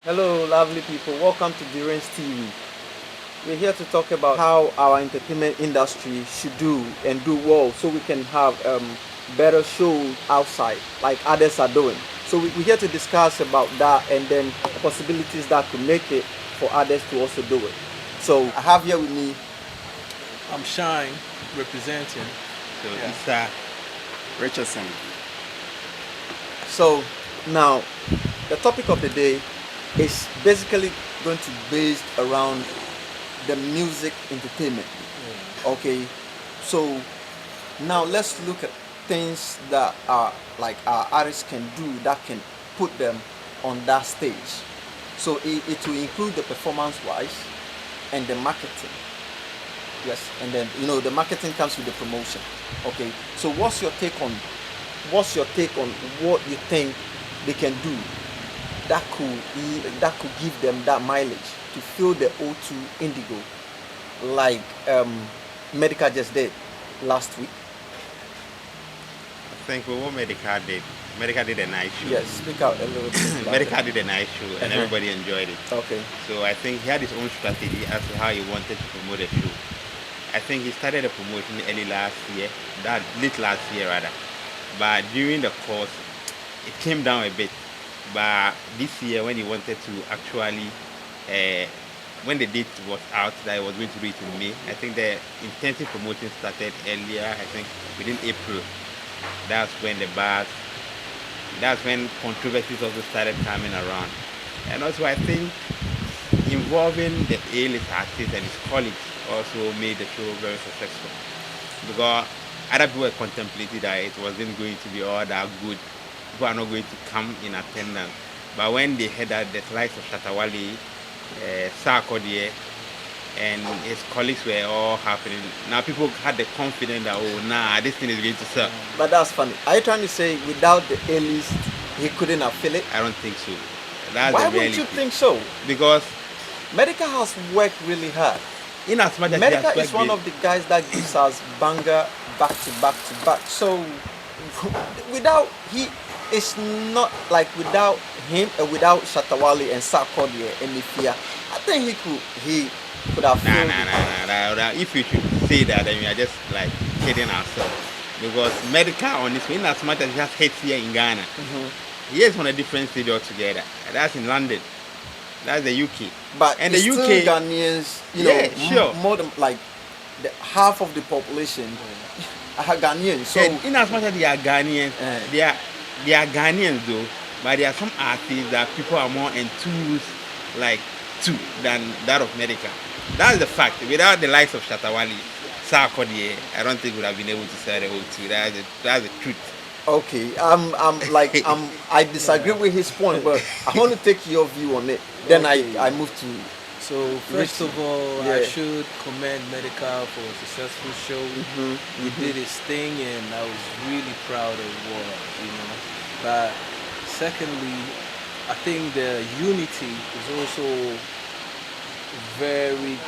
Hello, lovely people. Welcome to The Range TV. We're here to talk about how our entertainment industry should do and do well so we can have better shows outside like others are doing. So we're here to discuss about that and then possibilities that could make it for others to also do it. So I have here with me. I'm Shine representing. So Yeah. Issa Richardson. So now the topic of the day is basically going to be based around the music entertainment. Okay, so now let's look at things that are like our artists can do that can put them on that stage. So it will include the performance wise and the marketing. Yes, and then the marketing comes with the promotion. Okay, so what's your take on what you think they can do that could give them that mileage to fill the O2 Indigo like Medical just did last week? I think what Medikal did a nice show. Yes, speak out a little bit. Medikal did a nice show and Uh-huh. everybody enjoyed it. Okay. So I think he had his own strategy as to how he wanted to promote the show. I think he started the promotion early last year, that late last year rather. But during the course, it came down a bit. But this year, when he wanted to actually, when the date was out that he was going to do it in May, I think the intensive promotion started earlier. I think within April. That's when that's when controversies also started coming around. And also, I think involving the A-list artist and his colleagues also made the show very successful because other people were contemplating that it wasn't going to be all that good. People are not going to come in attendance. But when they heard that the likes of Shatawali, Sarkodie, and his colleagues were all happening, now people had the confidence that, oh, nah, this thing is going to sell. But that's funny. Are you trying to say without the A list he couldn't have filled it? I don't think so. That's Why the would you reality. think so? Because Medical has worked really hard. in as much as Medical he has is one of the guys that gives us banger back to back to back. So without he, it's not like without him, without Shatawali and Sarkodie and Nifia, I think he could have Nah, filled nah, it. nah, nah, nah, nah. If you should say that, then we are just like kidding ourselves. Because Medical on this, in as much as he has hits here in Ghana, he is on a different stage altogether. That's in London. That's the UK. But And it's the still UK, Ghanaians, Yeah, sure. more than like half of the population are Ghanaians. So yeah, in as much as they are Ghanaians, Eh. they are Ghanaians though, but there are some artists that people are more enthused like to than that of Medical. That's the fact. Without the likes of Shatawali, Sarkodie, I don't think we would have been able to sell the whole two. That's the truth. okay, I disagree with his point, but I want to take your view on it. Then Okay. I move to So first of all, Yeah. I should commend Medikal for a successful show. He did his thing, and I was really proud of what. But secondly, I think the unity is also very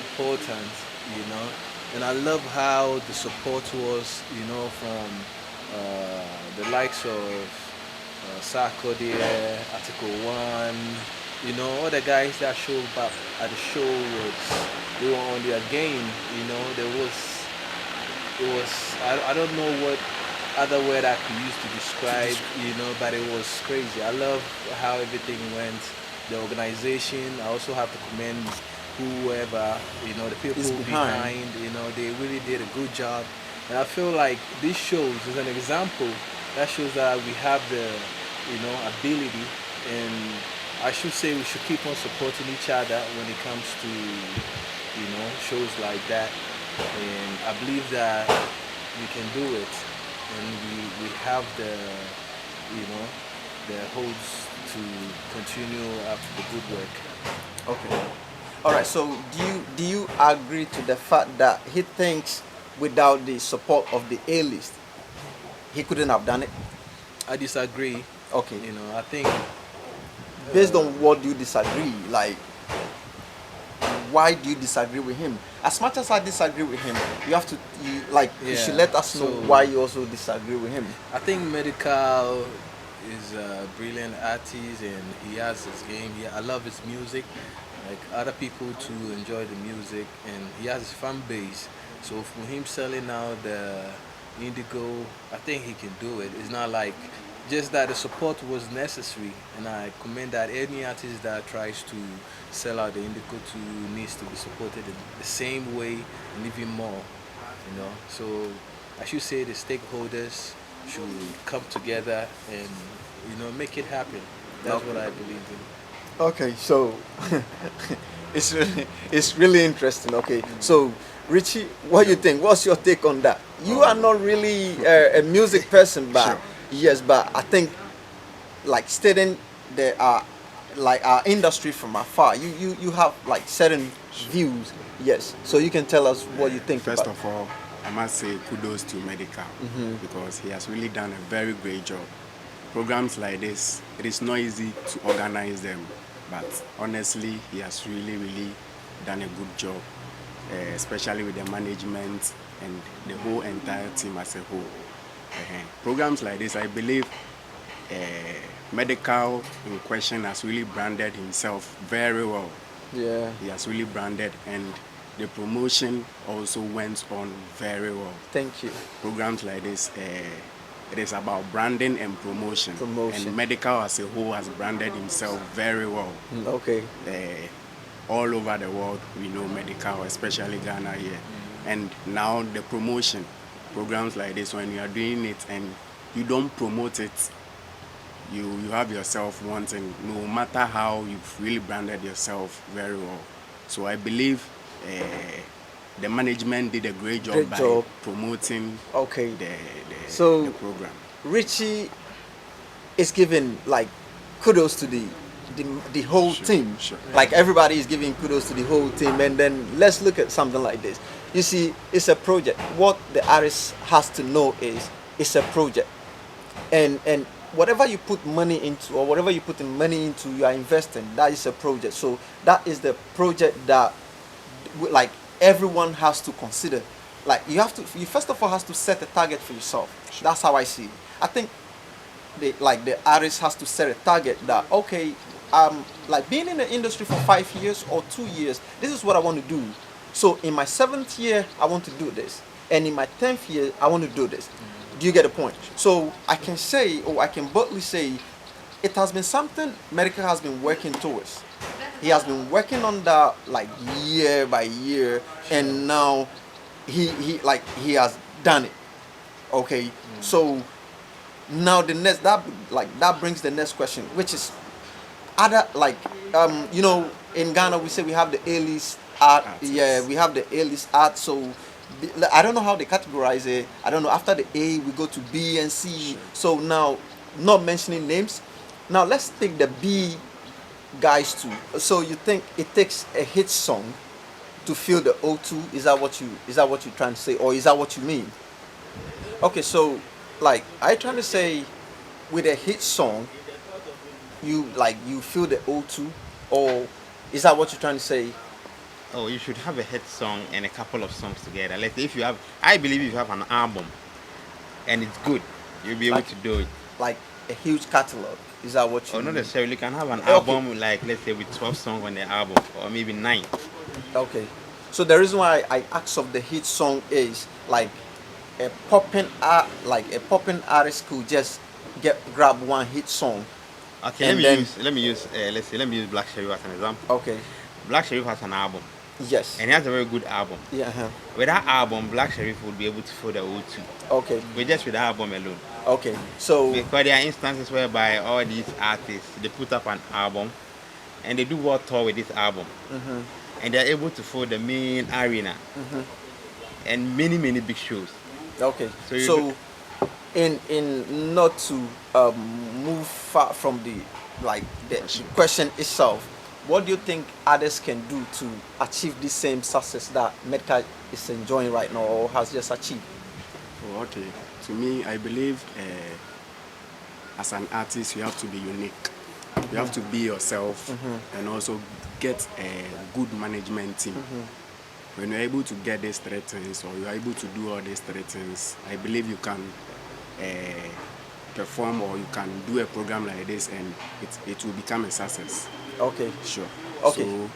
important. And I love how the support was, from the likes of Sarkodie, Article One. All the guys that showed up at the show they were on their game. I don't know what other word I could use to describe, but it was crazy. I love how everything went. The organization, I also have to commend whoever, the people Is behind. behind, they really did a good job. And I feel like this shows is an example that shows that we have the, ability, and I should say we should keep on supporting each other when it comes to, shows like that. And I believe that we can do it, and we have the holds to continue after the good work. okay. All right. So do you agree to the fact that he thinks without the support of the A list he couldn't have done it? I disagree. Okay. I think Based on what do you disagree? Like, why do you disagree with him? As much as I disagree with him, you should Yeah, let us know so- why you also disagree with him. I think Medikal is a brilliant artist and he has his game. I love his music. Like other people to enjoy the music, and he has his fan base. So for him selling out the Indigo, I think he can do it. It's not like just that the support was necessary, and I commend that any artist that tries to sell out the Indigo to needs to be supported in the same way and even more. So I should say the stakeholders should come together and make it happen. That's what Okay. I believe in. Okay, so it's really interesting. Okay, so Richie, what you think? What's your take on that? You are not really a music person, but Sure. yes, but I think like studying the like our industry from afar, you have like certain views. Yes, so you can tell us what you think First about. of all, I must say kudos to Medikal because he has really done a very great job. Programs like this, it is not easy to organize them, but honestly, he has really, really done a good job, especially with the management and the whole entire team as a whole. Programs like this, I believe Medical in question has really branded himself very well. Yeah, He has really branded, and the promotion also went on very well. thank you. Programs like this, it is about branding and promotion. Promotion. And Medical as a whole has branded himself very well. Okay, All over the world, we know Medical, especially Ghana here. And now the promotion, programs like this, when you are doing it and you don't promote it, you have yourself wanting, no matter how you've really branded yourself very well. So I believe the management did a great job Great by job. promoting okay. the So program. Richie is giving like kudos to the whole Sure, team. sure. Like everybody is giving kudos to the whole team, and then let's look at something like this. You see, it's a project. What the artist has to know is it's a project, and whatever you put money into or whatever you put in money into, you are investing. That is a project. So that is the project that like everyone has to consider. Like you first of all has to set a target for yourself. That's how I see it. I think the artist has to set a target that okay, like being in the industry for 5 years or 2 years, this is what I want to do. So in my 7th year I want to do this, and in my 10th year I want to do this. Do you get the point? So I can say, or I can boldly say, it has been something Medical has been working towards. He has been working on that like year by year, and now he has done it. Okay, so now the next that brings the next question, which is other like in Ghana we say we have the A-list art. Artists. Yeah, we have the A-list art. So I don't know how they categorize it. I don't know. After the A we go to B and C. So now, not mentioning names, now let's take the B guys too. So you think it takes a hit song to fill the O2? Is that what you're trying to say, or is that what you mean? Okay, so like I trying to say, with a hit song, you feel the O2, or is that what you're trying to say? Oh, you should have a hit song and a couple of songs together. Let's say if you have, I believe if you have an album and it's good, you'll be able Like- to do it. Like a huge catalog? Is that what you Or not mean? necessarily, you can have an Okay. album like let's say with 12 songs on the album, or maybe 9. Okay. So the reason why I ask of the hit song is like a popping artist could just grab one hit song. Okay, And then- let me use let me use Black Sheriff as an example. Okay. Black Sheriff has an album, Yes. and he has a very good album. Yeah. Uh-huh. With that album, Black Sheriff would be able to fill the O2. Okay. With just with the album alone. Okay. So Because there are instances whereby all these artists they put up an album and they do world tour with this album, and they're able to fill the main arena and many big shows. okay. So you So look- in not to move far from the question itself, what do you think others can do to achieve the same success that Medka is enjoying right now or has just achieved? Oh, okay. To me, I believe as an artist, you have to be unique. You have to be yourself and also get a good management team. When you're able to get these 3 things, or you're able to do all these 3 things, I believe you can perform or you can do a program like this and it will become a success. Okay. Sure. Okay. So you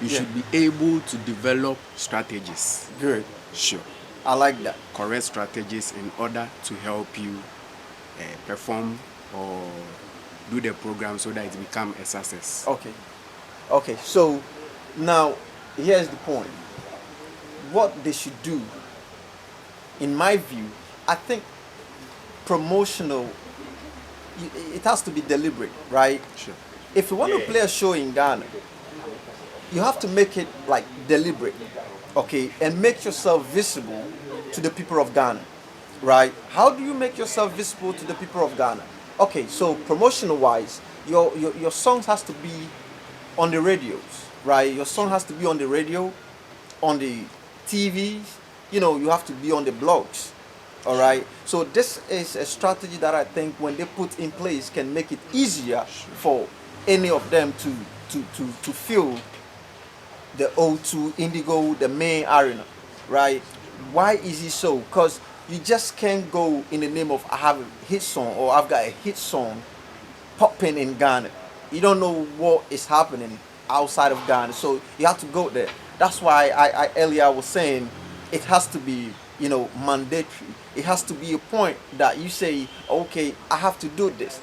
Yeah. should be able to develop strategies. Good. Sure. I like that. Correct strategies in order to help you perform or do the program so that it become a success. Okay. Okay. So now here's the point. What they should do, in my view, I think promotional. It has to be deliberate, right? Sure. If you want to play a show in Ghana, you have to make it like deliberate, okay, and make yourself visible to the people of Ghana, right? How do you make yourself visible to the people of Ghana? Okay, so promotional wise, your songs has to be on the radios, right? Your song has to be on the radio, on the TVs. You have to be on the blogs. All right. So this is a strategy that I think when they put in place can make it easier for any of them to fill the O2 Indigo, the main arena, right? Why is it so? Because you just can't go in the name of I have a hit song or I've got a hit song popping in Ghana. You don't know what is happening outside of Ghana, so you have to go there. That's why I earlier was saying it has to be mandatory. It has to be a point that you say, okay, I have to do this.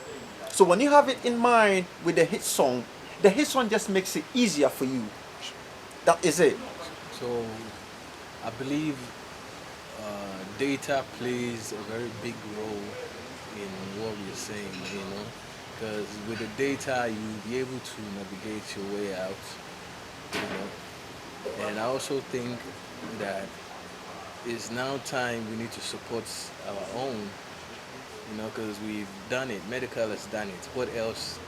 So when you have it in mind with the hit song just makes it easier for you. That is it. So I believe data plays a very big role in what we're saying, because with the data you'll be able to navigate your way out, you know. And I also think that it's now time we need to support our own, because we've done it. Medical has done it. What else?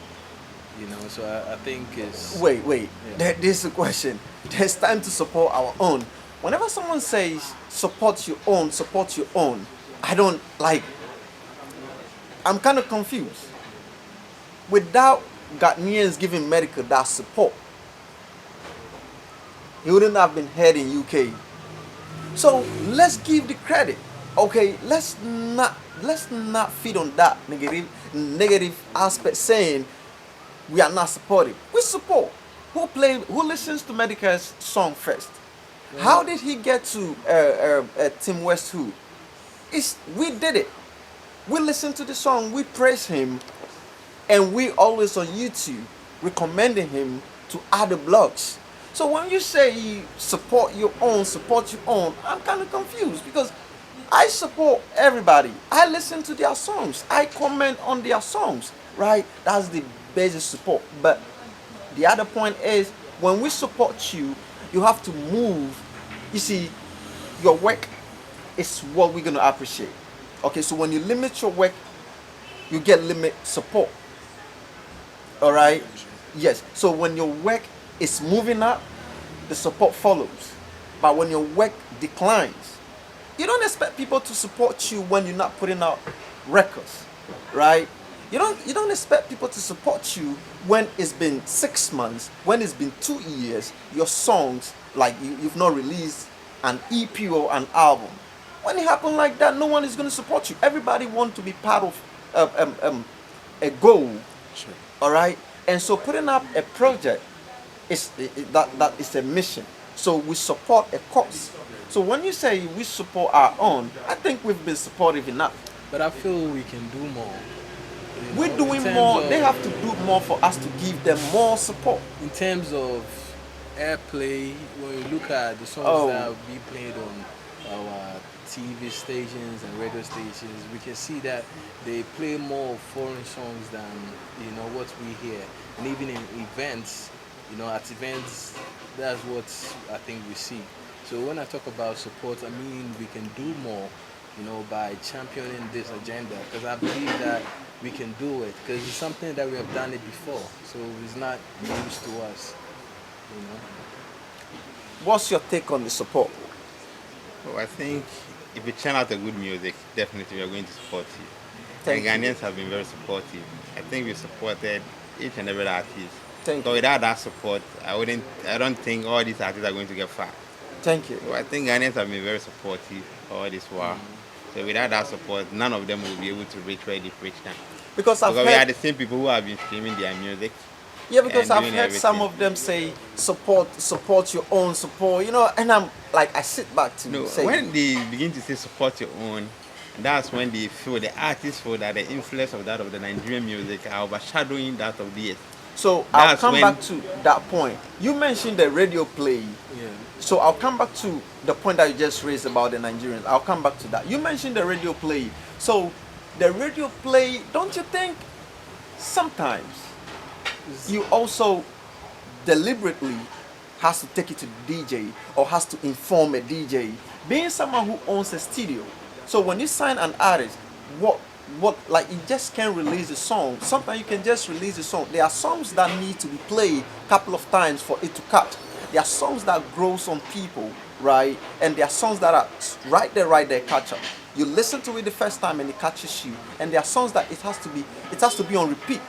So I think it's. Wait. Yeah. This is a question. There's time to support our own. Whenever someone says support your own, I don't like. I'm kind of confused. Without Ghanaians giving Medical that support, he wouldn't have been heard in UK. So let's give the credit. Okay, let's not feed on that negative aspect saying we are not supportive. We support. Who listens to Medical's song first? How did he get to Tim Westwood? We did it. We listened to the song, we praise him, and we always on YouTube recommending him to other blogs. So when you say support your own, I'm kind of confused because I support everybody. I listen to their songs. I comment on their songs, right? That's the basic support. But the other point is when we support you, you have to move. You see, your work is what we're going to appreciate. Okay, so when you limit your work, you get limit support. All right? Yes. So when your work is moving up, the support follows. But when your work declines, you don't expect people to support you when you're not putting out records, right? You don't expect people to support you when it's been 6 months, when it's been 2 years, your songs, like you've not released an EP or an album. When it happens like that, no one is going to support you. Everybody wants to be part of a goal, Sure. all right? And so putting up a project that is a mission. So we support a cause. So when you say we support our own, I think we've been supportive enough. But I feel we can do more. We're In doing terms more. of- They have to do more for us to give them more support. In terms of airplay, when you look at the songs Oh. that we played on our TV stations and radio stations, we can see that they play more foreign songs than what we hear. And even in events, at events, that's what I think we see. So when I talk about support, I mean we can do more, by championing this agenda, because I believe that we can do it, because it's something that we have done it before, so it's not news to us. What's your take on the support? So I think if you churn out the good music, definitely we are going to support you. Thank and you. Ghanaians have been very supportive. I think we supported each and every artist. Thank So you. without that support, I don't think all these artists are going to get far. Thank you. So I think Ghanaians have been very supportive all this while. So without that support, none of them will be able to reach where they've reached now. Because I've Because we are heard, the same people who have been streaming their music yeah, because and I've doing heard some everything. of them say support your own support, and I'm like, I sit back to No, say, when they begin to say support your own, that's when they feel, the artists feel that the influence of that of the Nigerian music are overshadowing that of theirs. so I'll That's come when back to that point. You mentioned the radio play. Yeah. So I'll come back to the point that you just raised about the Nigerians. I'll come back to that. You mentioned the radio play. So the radio play, don't you think sometimes you also deliberately has to take it to the DJ or has to inform a DJ, being someone who owns a studio. So when you sign an artist, what like you just can't release a song. Sometimes you can just release a song. There are songs that need to be played a couple of times for it to cut. There are songs that grows on people, right? And there are songs that are right there, catch up. You listen to it the first time and it catches you. And there are songs that it has to be on repeat.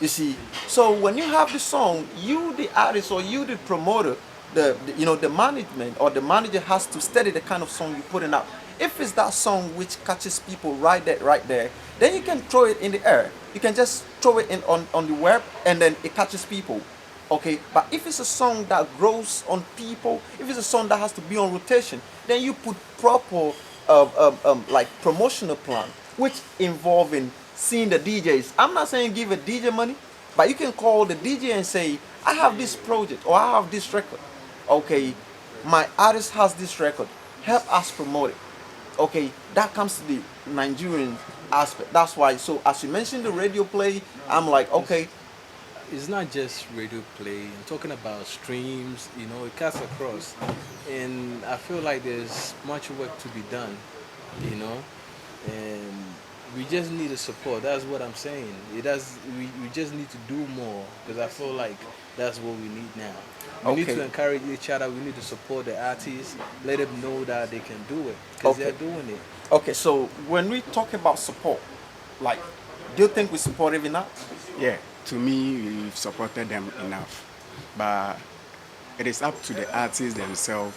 You see, so when you have the song, you the artist or you the promoter, the management or the manager has to study the kind of song you're putting out. If it's that song which catches people right there, then you can throw it in the air. You can just throw it in on the web and then it catches people. Okay, but if it's a song that grows on people, if it's a song that has to be on rotation, then you put proper like promotional plan, which involving seeing the DJs. I'm not saying give a DJ money, but you can call the DJ and say, I have this project or I have this record. Okay, my artist has this record. Help us promote it. Okay, that comes to the Nigerian aspect. That's why. So as you mentioned the radio play, I'm like, okay, It's not just radio play. I'm talking about streams. It cuts across, and I feel like there's much work to be done. You know, and we just need the support. That's what I'm saying. It does. We just need to do more because I feel like that's what we need now. We need okay, to encourage each other. We need to support the artists. Let them know that they can do it because okay, they're doing it. okay. So when we talk about support, like, do you think we support it enough? Yeah, to me, we've supported them enough. But it is up to the artists themselves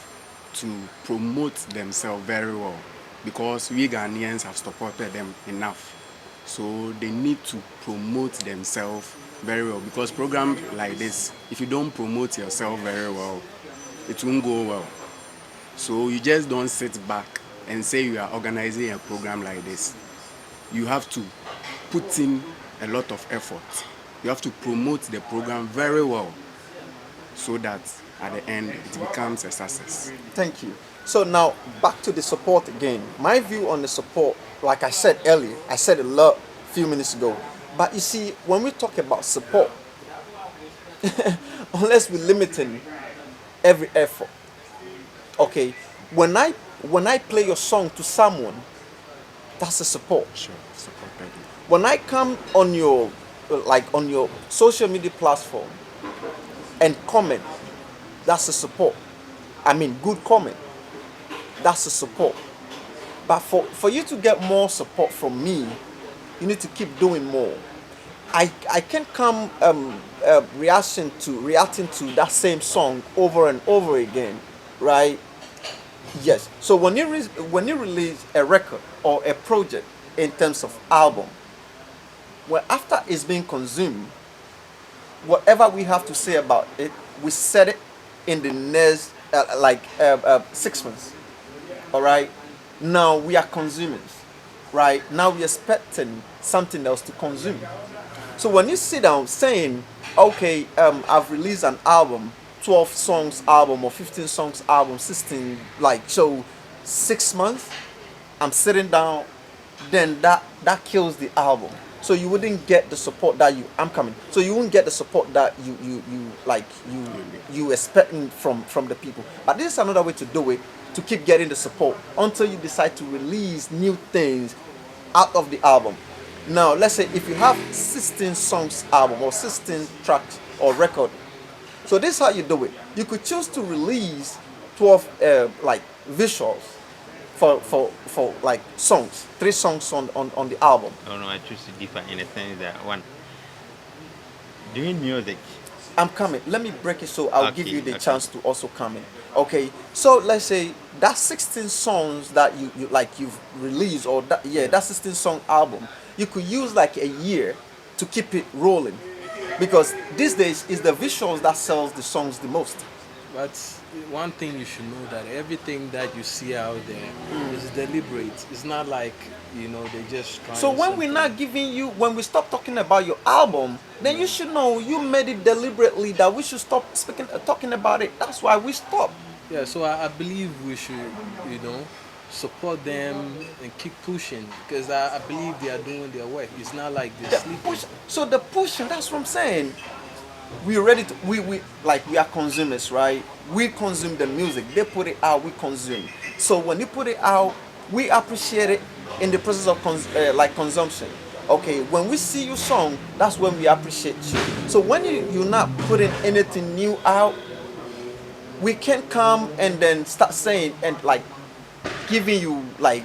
to promote themselves very well because we Ghanaians have supported them enough. So they need to promote themselves very well because programs like this, if you don't promote yourself very well, it won't go well. So you just don't sit back and say you are organizing a program like this. You have to put in a lot of effort. You have to promote the program very well so that at the end it becomes a success. Thank you. So now back to the support again. My view on the support, like I said earlier, I said a lot a few minutes ago. But you see, when we talk about support, unless we're limiting every effort, okay, when I play your song to someone, that's a support. Sure, supported you. When I come on your on your social media platform and comment, that's a support. I mean, good comment. That's a support. But for you to get more support from me, you need to keep doing more. I can't come reacting to that same song over and over again, right? Yes. So when you release a record or a project in terms of album, well, after it's been consumed, whatever we have to say about it, we said it in the next 6 months. All right. Now we are consumers, right? Now we're expecting something else to consume. So when you sit down saying, okay, I've released an album, 12 songs album or 15 songs album, 16, like, so 6 months, I'm sitting down, then that kills the album. So you wouldn't get the support that I'm coming. So you wouldn't get the support that you expecting from the people. But this is another way to do it, to keep getting the support until you decide to release new things out of the album. Now, let's say if you have 16 songs album or 16 tracks or record, so this is how you do it. You could choose to release 12 visuals for like songs, 3 songs on the album. no, I choose to differ in the sense that one, doing music I'm coming. Let me break it so I'll give you Okay, the okay. chance to also come in. Okay. So let's say that 16 songs that you like you've released, or that, yeah, that 16 song album, you could use like a year to keep it rolling, because these days is the visuals that sells the songs the most. But one thing you should know that everything that you see out there is deliberate. It's not like they're just So trying when we're something. not giving you, when we stop talking about your album, then you should know you made it deliberately that we should stop speaking, talking about it. That's why we stop. Yeah, so I believe we should, support them and keep pushing because I believe they are doing their work. It's not like they're The sleeping. push, so the pushing, that's what I'm saying. We ready to, we like, we are consumers, right? We consume the music. They put it out, we consume. So when you put it out, we appreciate it in the process of like consumption. Okay, when we see your song, that's when we appreciate you. So when you're not putting anything new out, we can't come and then start saying and like giving you, like,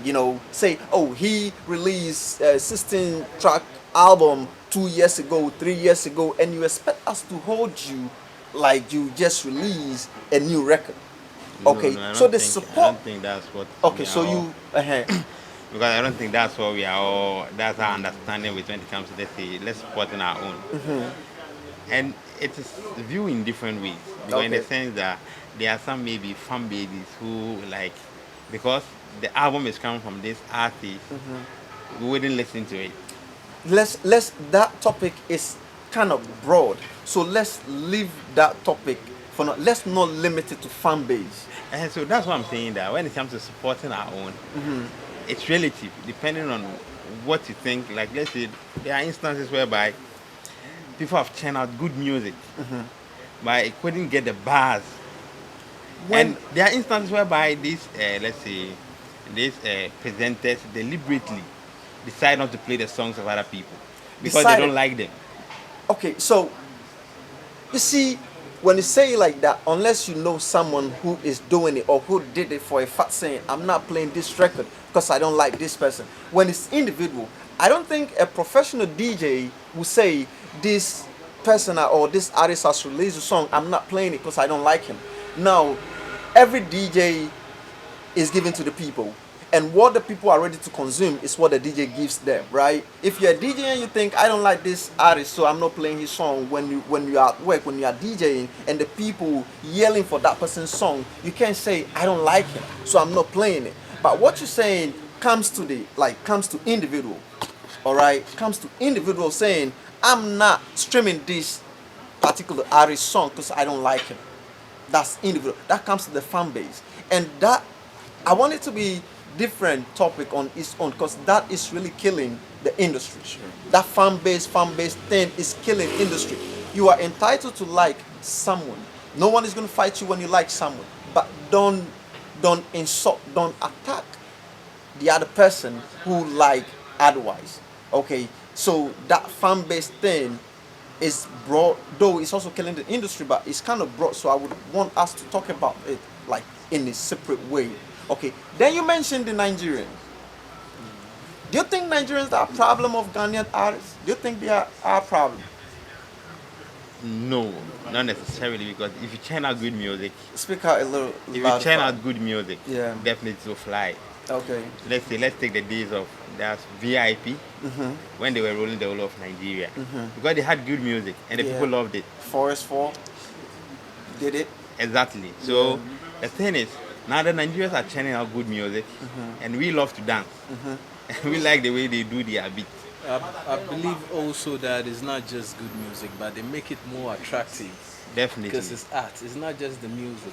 say, oh, he released a 16 track album 2 years ago, 3 years ago, and you expect us to hold you like you just released a new record. No, Okay, no, so the I support. don't think that's what Okay, we so are all. you Because I don't think that's what we are all. That's our understanding with when it comes to, let's say, let's support in our own. And it is viewed in different ways. Because in the okay, sense that there are some maybe fan babies who like, because the album is coming from this artist, we wouldn't listen to it. let's that topic is kind of broad, so let's leave that topic for now. Let's not limit it to fan base. And so that's what I'm saying, that when it comes to supporting our own, it's relative, depending on what you think. Like, let's say there are instances whereby people have churned out good music, but it couldn't get the bars. When And there are instances whereby these, let's say, these presenters deliberately decide not to play the songs of other people because they decided, don't like them. okay, so you see, when you say it like that, unless you know someone who is doing it or who did it for a fact, saying, I'm not playing this record because I don't like this person. When it's individual, I don't think a professional DJ will say, this person or this artist has released a song, I'm not playing it because I don't like him. Now, every DJ is given to the people, and what the people are ready to consume is what the DJ gives them, right? If you're a DJ and you think, I don't like this artist, so I'm not playing his song, when you are at work, when you are DJing and the people yelling for that person's song, you can't say, I don't like him, so I'm not playing it. But what you're saying comes to comes to individual. All right, comes to individual saying, I'm not streaming this particular artist song because I don't like him. That's individual. That comes to the fan base, and that, I want it to be different topic on its own, because that is really killing the industry. Sure. That fan base thing is killing industry. You are entitled to like someone. No one is going to fight you when you like someone, but don't insult, don't attack the other person who like otherwise. Okay, so that fan base thing is broad, though it's also killing the industry, but it's kind of broad. So I would want us to talk about it like in a separate way. Okay, then you mentioned the Nigerians. Do you think Nigerians are a problem of Ghanaian artists? Do you think they are our problem? No, not necessarily, because if you churn out good music, Speak out a little if you louder. churn out good music, Yeah. definitely it will fly. Okay. Let's say, let's take the days of that's VIP, when they were rolling the whole of Nigeria, because they had good music and the Yeah. people loved it. Forest Fall did it. Exactly. So Yeah. the thing is, now the Nigerians are churning out good music, and we love to dance. We like the way they do their beat. I believe also that it's not just good music, but they make it more attractive Definitely. because it's art. It's not just the music.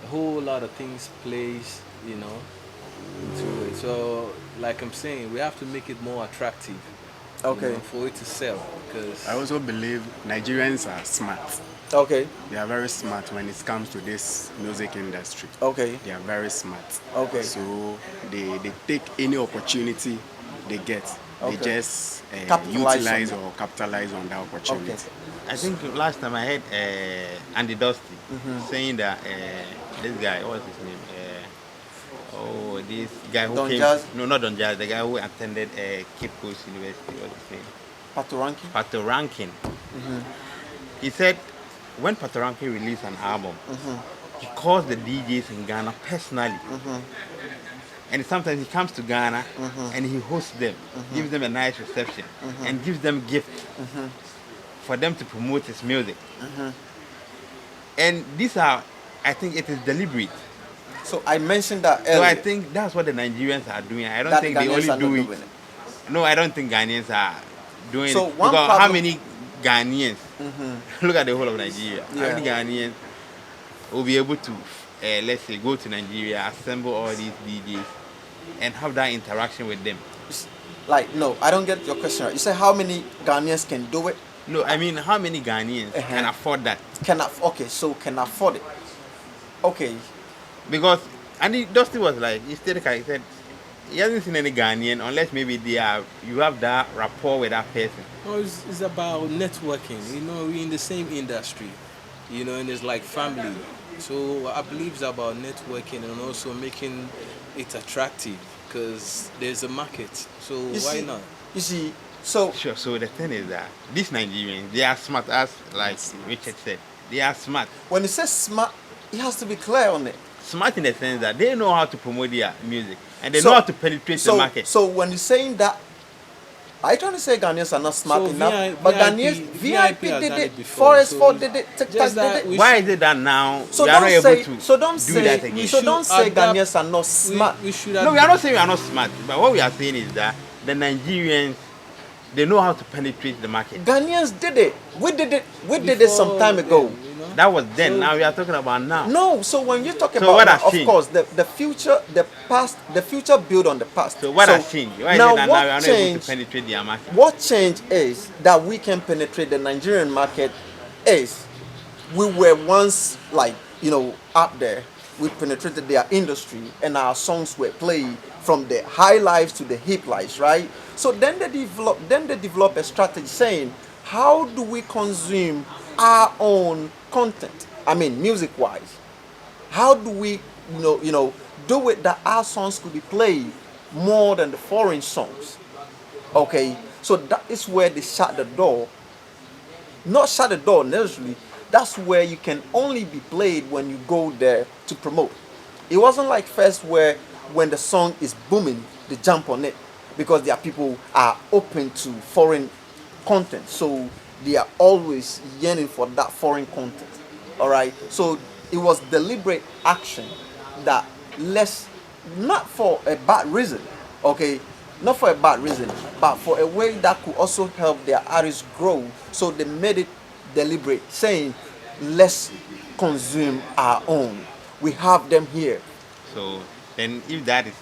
A whole lot of things plays, into it. So, like I'm saying, we have to make it more attractive, Okay. for it to sell. Because I also believe Nigerians are smart. Okay. They are very smart when it comes to this music industry. Okay. They are very smart. Okay. So they take any opportunity they get. Okay. They just Capitalize utilize on it. or capitalize on that opportunity. Okay. I think last time I heard Andy Dusty saying that this guy, what's his name? This guy who Don came. Jazz? No, not Don Jazz. The guy who attended Cape Coast University. What's his name? Patoranking. Pato Rankin. He said when Patoranking released an album, he calls the DJs in Ghana personally. And sometimes he comes to Ghana and he hosts them, gives them a nice reception, and gives them gifts for them to promote his music. And these are, I think it is deliberate. So I mentioned that earlier. So I think that's what the Nigerians are doing. I don't that think the they Ghanaians only are do not it. doing it. No, I don't think Ghanaians are doing So it. one Because how problem- many Ghanaians, look at the whole of Nigeria, how Yeah. many Ghanaians will be able to, let's say, go to Nigeria, assemble all these DJs, and have that interaction with them? Like, no, I don't get your question right. You say how many Ghanaians can do it? No, I mean, how many Ghanaians can afford that? Okay, so can afford it. Okay, Because, and Dusty was like, he said, he hasn't seen any Ghanaian unless maybe you have that rapport with that person. No, it's about networking. You know, we're in the same industry, you know, and it's like family. So I believe it's about networking and also making it attractive because there's a market. So you why see, not? You see, so Sure. So the thing is that these Nigerians, they are smart, as like Richard said. They are smart. when you say smart, it has to be clear on it. Smart in the sense that they know how to promote their music and they So- know how to penetrate the market. So when you're saying that, are you trying to say Ghanaians are not smart So enough? But Ghanaians, VIP VIP has did done it, it before, Forest so 4 did it, TikTok just did that it. we Why is it that now So we are not don't say, able to so don't do say, that again? so don't say adapt- Ghanaians are not smart. We should No, we are not saying we are not smart, but what we are saying is that the Nigerians, they know how to penetrate the market. Ghanaians did it. We did it. We did it some time ago. You know? That was then. So- Now we are talking about now. No, so when you talk So about what now, has of changed? course, the future, the past, the future build on the past. So what has changed? Why is now it that now we are not able to changed? penetrate their market? What changed is that we can penetrate the Nigerian market. Is we were once like up there. We penetrated their industry, and our songs were played from the high lives to the hip lives, right? So then they develop a strategy saying, how do we consume our own content? I mean, music wise. How do we, do it that our songs could be played more than the foreign songs? Okay, so that is where they shut the door. Not shut the door necessarily. That's where you can only be played when you go there to promote. It wasn't like first where when the song is booming, they jump on it because their people are open to foreign content. So they are always yearning for that foreign content. All right. So it was deliberate action that less, not for a bad reason. Okay, not for a bad reason, but for a way that could also help their artists grow. So they made it deliberate, saying, let's consume our own. We have them here. So then, if that is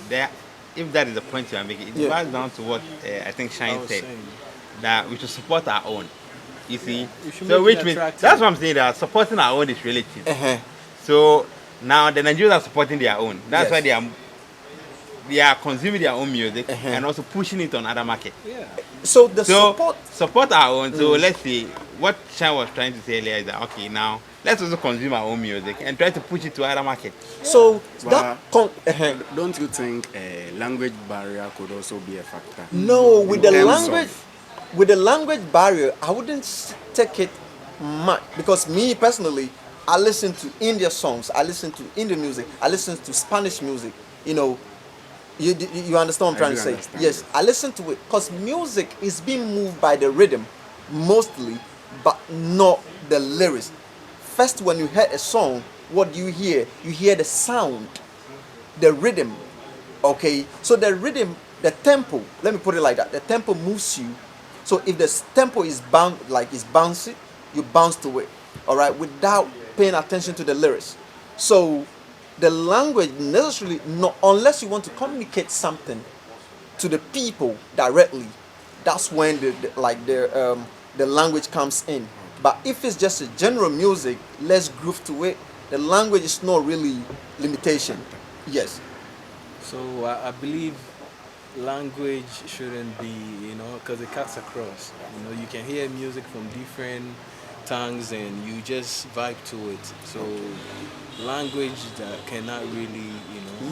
there, if that is the point you are making, it Yeah. boils down to what I think I Shine was said, saying. that we should support our own. You see, We should so make which it means attractive. that's what I'm saying. That supporting our own is relative. Uh-huh. So now the Nigerians are supporting their own. That's Yes. why they are consuming their own music Uh-huh. and also pushing it on other markets. Yeah. So the So support. our own. So let's say what Shine was trying to say earlier is that okay, now let's also consume our own music and try to push it to other markets. So But don't you think a language barrier could also be a factor? no, with In the terms language, of- with the language barrier, I wouldn't take it much because me personally, I listen to India songs, I listen to Indian music, I listen to Spanish music. You understand what I'm I trying do to say? understand. Yes, I listen to it because music is being moved by the rhythm mostly, but not the lyrics. First, when you hear a song, what do you hear? You hear the sound, the rhythm. Okay, so the rhythm, the tempo. Let me put it like that. The tempo moves you. So if the tempo is bouncy, you bounce to it. All right, without paying attention to the lyrics. So the language necessarily, not unless you want to communicate something to the people directly, that's when the language comes in. But if it's just a general music, let's groove to it. The language is not really limitation. Yes. So I believe language shouldn't be, because it cuts across. You can hear music from different tongues and you just vibe to it. So language that cannot really,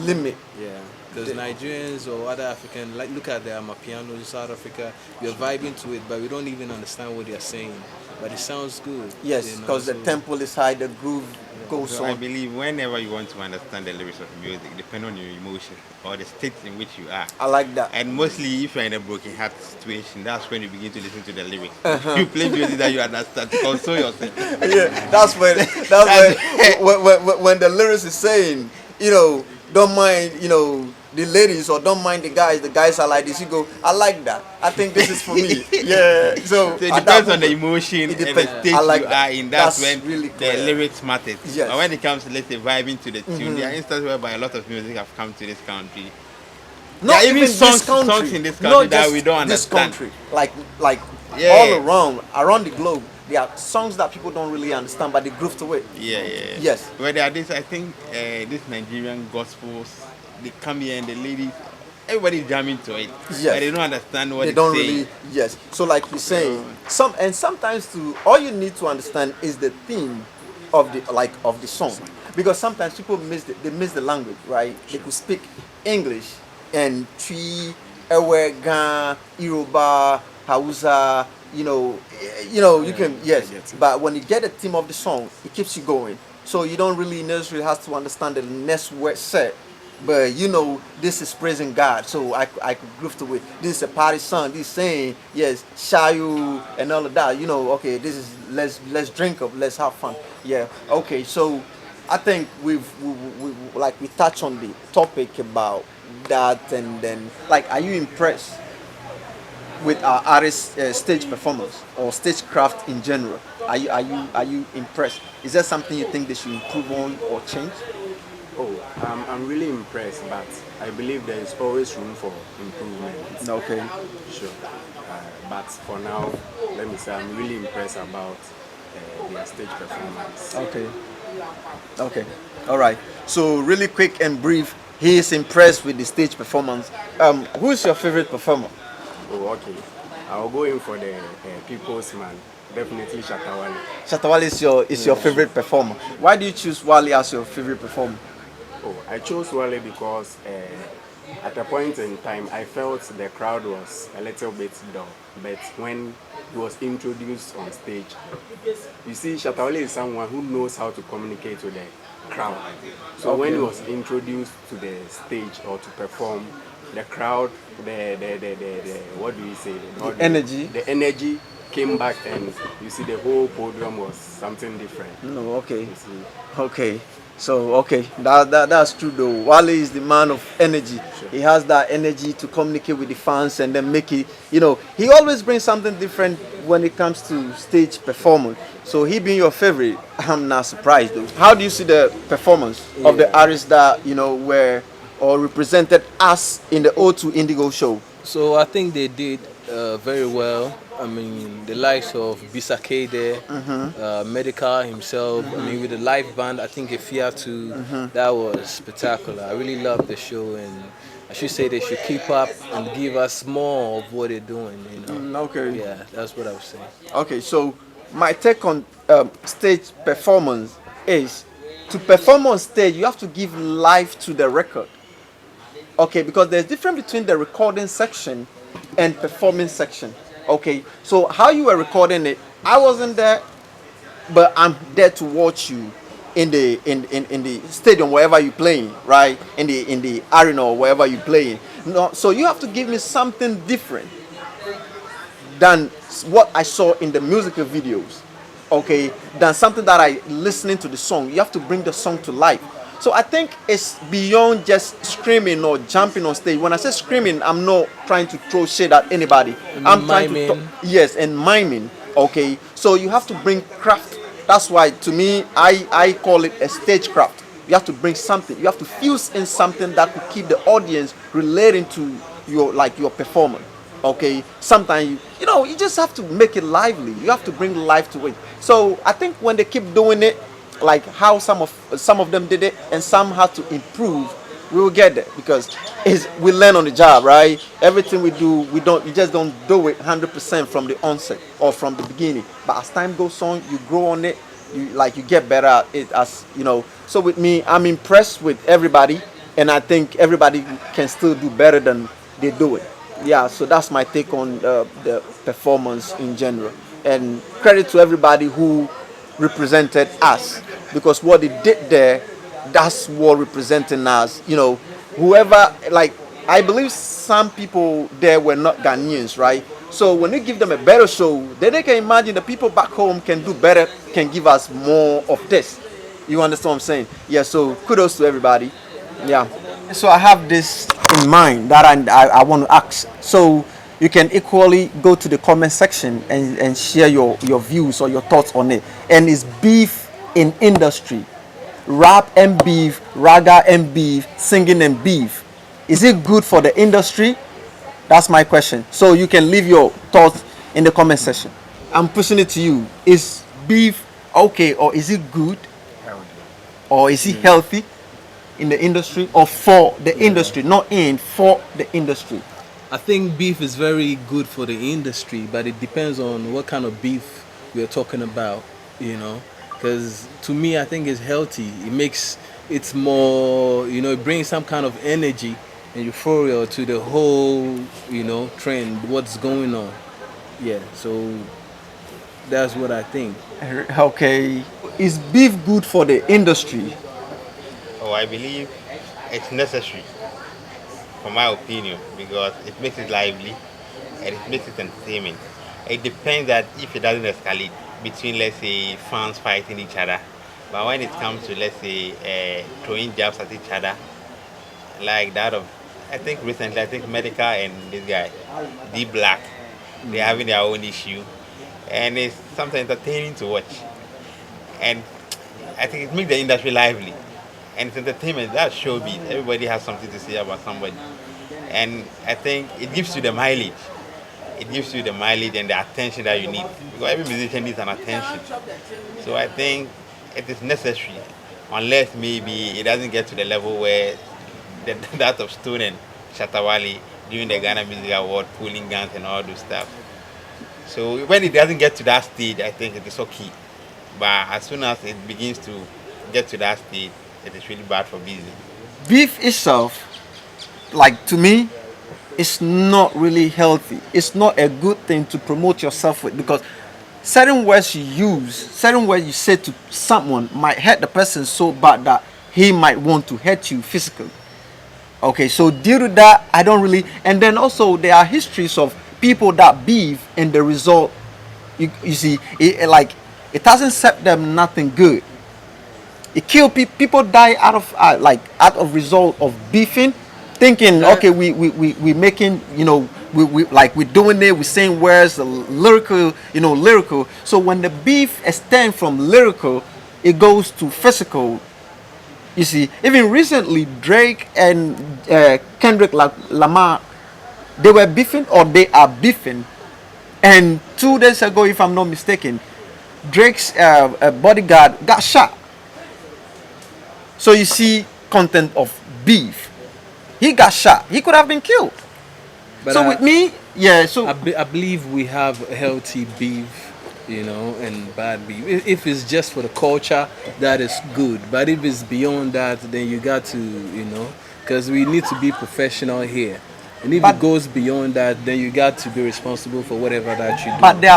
Limit. yeah. Because The- Nigerians or other African, like look at the Amapiano in South Africa, you're vibing to it, but we don't even understand what they're saying. but it sounds good. Yes, You know, because the so tempo is high, the groove goes So I on. believe whenever you want to understand the lyrics of music, depend on your emotion or the state in which you are. I like that. And mostly, if you're in a broken heart situation, that's when you begin to listen to the lyrics. Uh-huh. You play music that you understand to console yourself. Yeah, that's when That's when the lyrics is saying, you know, don't mind, you know, the ladies or don't mind the guys. The guys are like this. You go, I like that. I think this is for me. Yeah. So So it at that depends on the moment, emotion it and the depends. state I you like that. are in. That's That's when really the clear. lyrics matters. Yes. But when it comes to, let's say, vibing to the tune, there are instances whereby a lot of music have come to this country. There are Not even even this songs country, in this country not that we just don't this understand. country, like all Yeah. around the globe. There are songs that people don't really understand, but they groove to it. Yeah, yeah. Yes. But there are this, I think, this Nigerian gospels, they come here and the ladies, everybody's jamming to it. Yes. But they don't understand what They it's don't saying. really, yes. So like you're saying, So, sometimes too, all you need to understand is the theme of the song, because sometimes people miss the language, right? They could speak English and Twi, Ewe, Ga, Yoruba, Hausa, you Yeah, can, I yes. get it. But when you get the theme of the song, it keeps you going. So you don't really necessarily have to understand the next word set, but this is praising God, so I could groove to it. This is a party song. This is saying yes, shayu and all of that. Okay, this is let's drink up, let's have fun. Yeah. Okay. So I think we touched on the topic about that, and then like, are you impressed with our artist stage performance or stagecraft in general? Are you impressed? Is there something you think they should improve on or change? Oh, I'm really impressed, but I believe there is always room for improvement. Okay. Sure. But for now, let me say I'm really impressed about their stage performance. Okay. Okay. All right. So really quick and brief, he is impressed with the stage performance. Who is your favorite performer? Oh, okay. I'll go in for the people's man. Definitely Shatawale. Shatawale is your favorite performer. Why do you choose Wale as your favorite performer? Oh, I chose Wale because at a point in time I felt the crowd was a little bit dull. But when he was introduced on stage, you see, Shatawale is someone who knows how to communicate with the crowd. So when he was introduced to the stage or to perform, the crowd, the what do you say? Energy. The energy came back, and you see the whole podium was something different. No. Okay. You see. Okay. So okay, that's true though. Wale is the man of energy. Sure. He has that energy to communicate with the fans and then make it. He always brings something different when it comes to stage performance. So he being your favorite, I'm not surprised though. How do you see the performance of the artists that were or represented us in the O2 Indigo show? So I think they did very well. I mean, the likes of Bisake there, Medikal himself. I mean, with the live band, I think Efiatu, that was spectacular. I really loved the show, and I should say they should keep up and give us more of what they're doing. Okay. Yeah, that's what I was saying. Okay, so my take on stage performance is, to perform on stage, you have to give life to the record. Okay, because there's difference between the recording section and performing section. Okay, so how you were recording it, I wasn't there, but I'm there to watch you in the stadium wherever you're playing, right? In the arena or wherever you're playing. No, so you have to give me something different than what I saw in the musical videos, okay, than something that I listening to the song. You have to bring the song to life. So I think it's beyond just screaming or jumping on stage. When I say screaming, I'm not trying to throw shit at anybody. I'm trying to Miming. yes, and miming. Okay, so you have to bring craft. That's why to me, I call it a stage craft. You have to bring something. You have to fuse in something that could keep the audience relating to your performance. Okay, sometimes you just have to make it lively. You have to bring life to it. So I think when they keep doing it, like how some of them did it, and some had to improve, we will get there, because we learn on the job, right? Everything we do, we just don't do it 100% from the onset or from the beginning. But as time goes on, you grow on it. You get better at it, as you know. So with me, I'm impressed with everybody, and I think everybody can still do better than they do it. Yeah, so that's my take on the performance in general. and credit to everybody who represented us, because what they did there, that's what representing us. Whoever, like, I believe some people there were not Ghanaians, right? So when you give them a better show, then they can imagine the people back home can do better, can give us more of this. You understand what I'm saying? Yeah. So kudos to everybody. Yeah. So I have this in mind that I want to ask. So you can equally go to the comment section and share your views or your thoughts on it. And it's beef in industry. Rap and beef, raga and beef, singing and beef. Is it good for the industry? That's my question. So you can leave your thoughts in the comment section. I'm pushing it to you. Is beef okay, or is it good, or is it healthy in the industry, or for the industry, not in, for the industry? I think beef is very good for the industry, but it depends on what kind of beef we're talking about, you know. Because to me, I think it's healthy. It makes it's more, it brings some kind of energy and euphoria to the whole, trend, what's going on. Yeah, so that's what I think. Okay. Is beef good for the industry? Oh, I believe it's necessary, for my opinion, because it makes it lively and it makes it entertainment. It depends that if it doesn't escalate between, let's say, fans fighting each other. But when it comes to, let's say, throwing jabs at each other, like that of, I think recently, I think Medikal and this guy, D Black, they're having their own issue, and it's something entertaining to watch. And I think it makes the industry lively, and it's entertainment. That's showbiz. Everybody has something to say about somebody, and I think it gives you the mileage. It gives you the mileage and the attention that you need, because every musician needs an attention. So I think it is necessary, unless maybe it doesn't get to the level where that of Stone and Shatawali during the Ghana Music Award, pulling guns and all those stuff. So when it doesn't get to that stage, I think it is okay. But as soon as it begins to get to that stage, it is really bad for business. Beef itself, like, to me, it's not really healthy. It's not a good thing to promote yourself with, because certain words you use, certain words you say to someone might hurt the person so bad that he might want to hurt you physically. Okay, so due to that, I don't really. And then also there are histories of people that beef, and the result, you see, like, it hasn't set them nothing good. It killed people. People die out of result of beefing, thinking, okay, we making, we like, we're doing it, we're saying words, lyrical, lyrical. So when the beef extends from lyrical, it goes to physical. You see, even recently, Drake and Kendrick Lamar, they were beefing, or they are beefing. And 2 days ago, if I'm not mistaken, Drake's bodyguard got shot. So you see, content of beef. He got shot. He could have been killed. But So with me, yeah. So I believe we have healthy beef, and bad beef. If it's just for the culture, that is good. But if it's beyond that, then you got to, because we need to be professional here. And if But- it goes beyond that, then you got to be responsible for whatever that you do. but there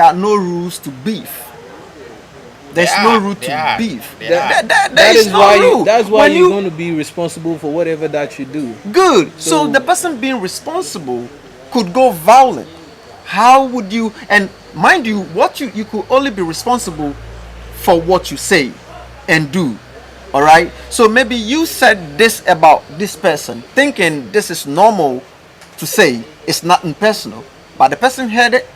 are no rules to beef. There's no rule to beef. There is no rule. That's why When you're going to be responsible for whatever that you do. Good. So So- the person being responsible could go violent. How would you? And mind you, what you could only be responsible for what you say and do. All right. So maybe you said this about this person, thinking this is normal to say. It's nothing personal, but the person heard it,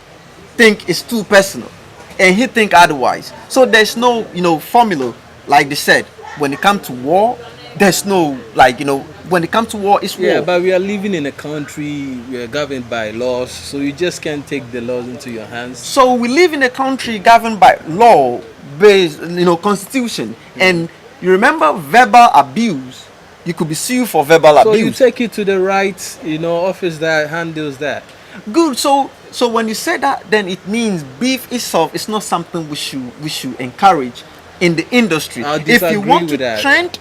think it's too personal, and he think otherwise. So there's no, formula, like they said. When it comes to war, there's no, like, when it comes to war, it's war. Yeah, but we are living in a country, we are governed by laws, so you just can't take the laws into your hands. So we live in a country governed by law based, constitution. And you remember verbal abuse, you could be sued for verbal So you abuse. take it to the right, office that handles that. Good. So when you say that, then it means beef itself is not something we should encourage in the industry. I'll If you disagree want to with that. trend,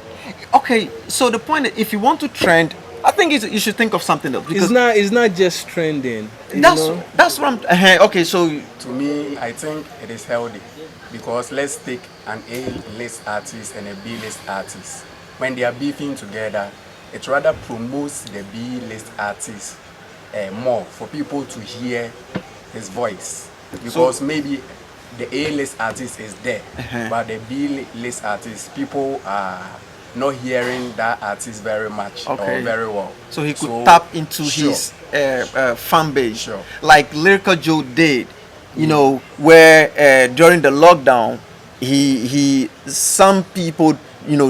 okay. So the point is, if you want to trend I think you should think of something else because It's not just trending, you that's know. that's what I'm. Okay, so To me, I think it is healthy because let's take an A-list artist and a B-list artist. When they are beefing together, it rather promotes the B-list artist more for people to hear his voice. Because maybe the A-list artist is there, but the B-list artist, people are not hearing that artist very much okay, or very well. so he could tap into sure, his fan base, Sure. like Lyrical Joe did. You know, where during the lockdown, he some people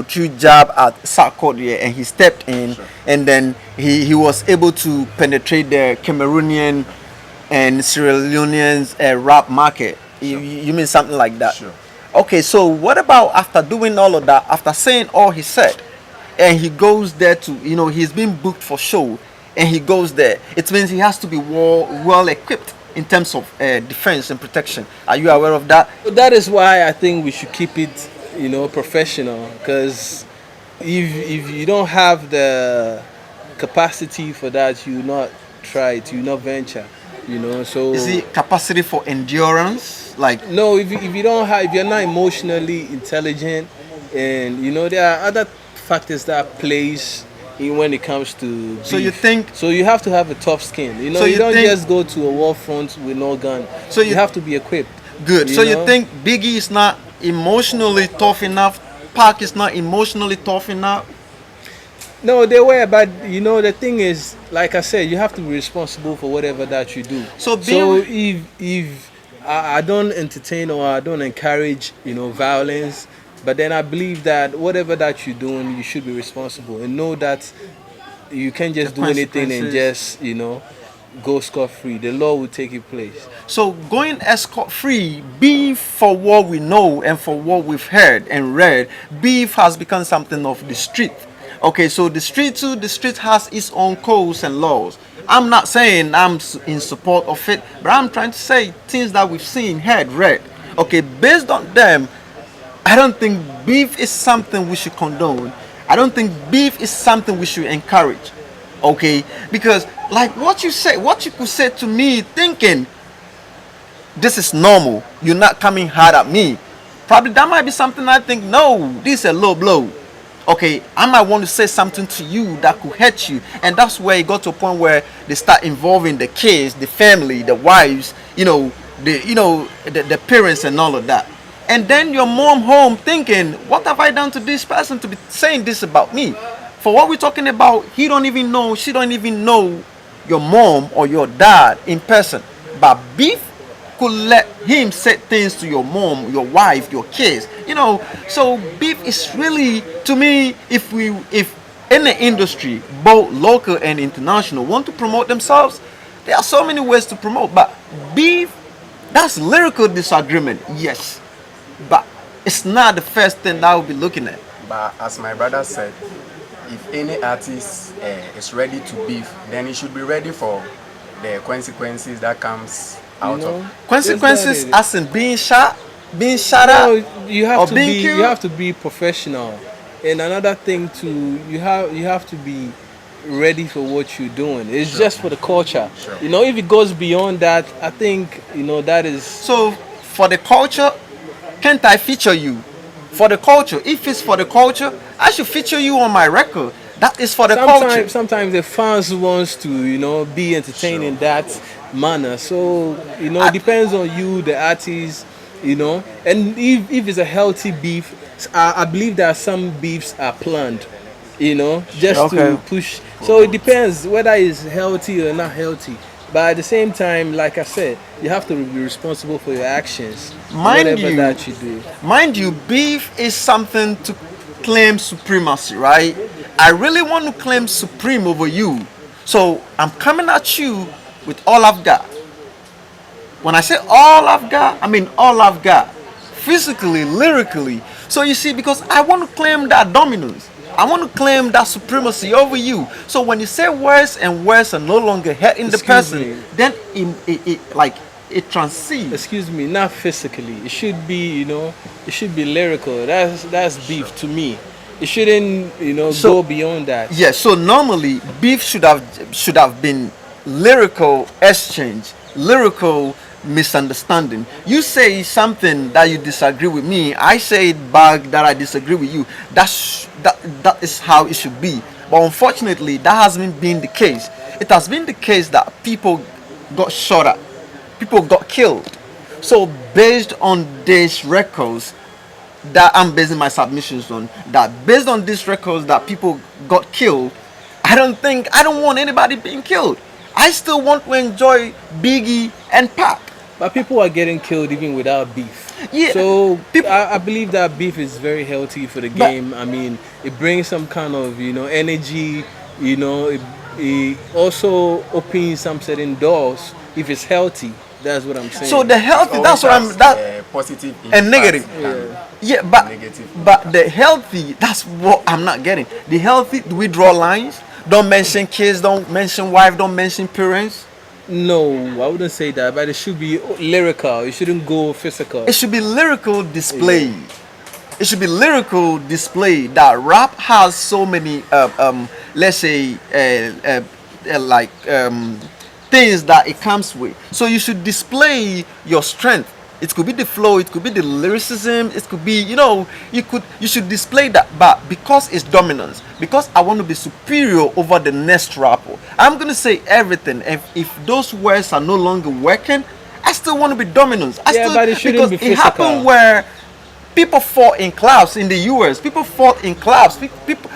threw jab at Sarkodie and he stepped in, Sure. and then he was able to penetrate the Cameroonian and Sierra Leonean rap market. You mean something like that? Sure. Okay, so what about after doing all of that, after saying all he said, and he goes there to, he's been booked for show, and he goes there. It means he has to be well equipped in terms of defense and protection. Are you aware of that? So that is why I think we should keep it, professional. Because if you don't have the capacity for that, you not try it, you not venture. So Is it capacity for endurance? Like, no, if you don't have, if you're not emotionally intelligent, and there are other factors that plays in when it comes to so you beef. think So you have to have a tough skin. So You you don't think- just go to a war front with no gun. So you you- have to be equipped. good? So you know? think Biggie is not emotionally tough enough? Pac is not emotionally tough enough? No, they were, but the thing is, like I said, you have to be responsible for whatever that you do. So If I don't entertain or I don't encourage, violence, but then I believe that whatever that you're doing, you should be responsible and know that you can't just The do anything and consequences. just, go scot-free. The law will take its place. So going escort free, beef, for what we know and for what we've heard and read, beef has become something of the street. Okay, so the street too, the street has its own codes and laws. I'm not saying in support of it, but I'm trying to say things that we've seen, heard, read. Okay, based on them, I don't think beef is something we should condone. I don't think beef is something we should encourage. Okay, because like what you could say to me thinking this is normal, you're not coming hard at me. Probably that might be something I think, no, this is a low blow. Okay, I might want to say something to you that could hurt you, and that's where it got to a point where they start involving the kids, the family, the wives, the parents and all of that. And then your mom home thinking, what have I done to this person to be saying this about me? For what we're talking about, she don't even know your mom or your dad in person. But beef could let him say things to your mom, your wife, your kids. So beef is really, to me, if in the industry, both local and international, want to promote themselves, there are so many ways to promote. But beef, that's lyrical disagreement, yes. But it's not the first thing that I will be looking at. But as my brother said, if any artist is ready to beef, then he should be ready for the consequences that comes out of. Consequences Yes, that as in being shot No, at, you or have to being be killed? you have to be professional. And another thing too, you have to be ready for what you're doing. It's just for the culture. Sure. If it goes beyond that, I think that is. So for the culture, can't I feature you? For the culture, if it's for the culture, I should feature you on my record. That is for the culture. Sometimes the fans wants to be entertained in that manner. So it depends on you, the artist, And if it's a healthy beef, I believe that some beefs are planned, just Okay. to push. So it depends whether it's healthy or not healthy. But at the same time, like I said, you have to be responsible for your actions, Mind whatever you- that you do. Mind you, beef is something to claim supremacy, right? I really want to claim supreme over you. So I'm coming at you with all I've got. When I say all I've got, I mean all I've got. Physically, lyrically. So you see, because I want to claim that dominance. I want to claim that supremacy over you. So when you say words and words are no longer hurting the Excuse person, me. then it transcends. Excuse me, not physically. It should be, it should be lyrical. That's beef to me. It shouldn't, So go beyond that. yeah, so normally beef should have been lyrical exchange, lyrical misunderstanding. You say something that you disagree with me, I say it back that I disagree with you. That is how it should be. But unfortunately, that hasn't been the case. It has been the case that people got shot at, people got killed. So based on these records, that I'm basing my submissions on, that based on these records that people got killed, I don't want anybody being killed. I still want to enjoy Biggie and Pac. But people are getting killed even without beef. Yeah, So people, I believe that beef is very healthy for the but game. I mean, it brings some kind of energy. It also opens some certain doors if it's healthy. That's what I'm saying. so the It healthy, always that's what I'm has that positive and impact negative. than Yeah, negative but impact. the healthy, that's what I'm not getting. The healthy, do we draw lines? Don't mention kids, don't mention wife, don't mention parents. No, I wouldn't say that, but it should be lyrical. It shouldn't go physical. It should be lyrical display. It should be lyrical display. That rap has so many let's say like things that it comes with, so you should display your strength. It could be the flow, it could be the lyricism, it could be, you should display that. But because it's dominance, because I want to be superior over the next rapper, I'm gonna say everything. If those words are no longer working, I still want to be dominant. I Yeah, still, but it shouldn't because be it happened physical. where people fought in clubs in the US. People fought in clubs.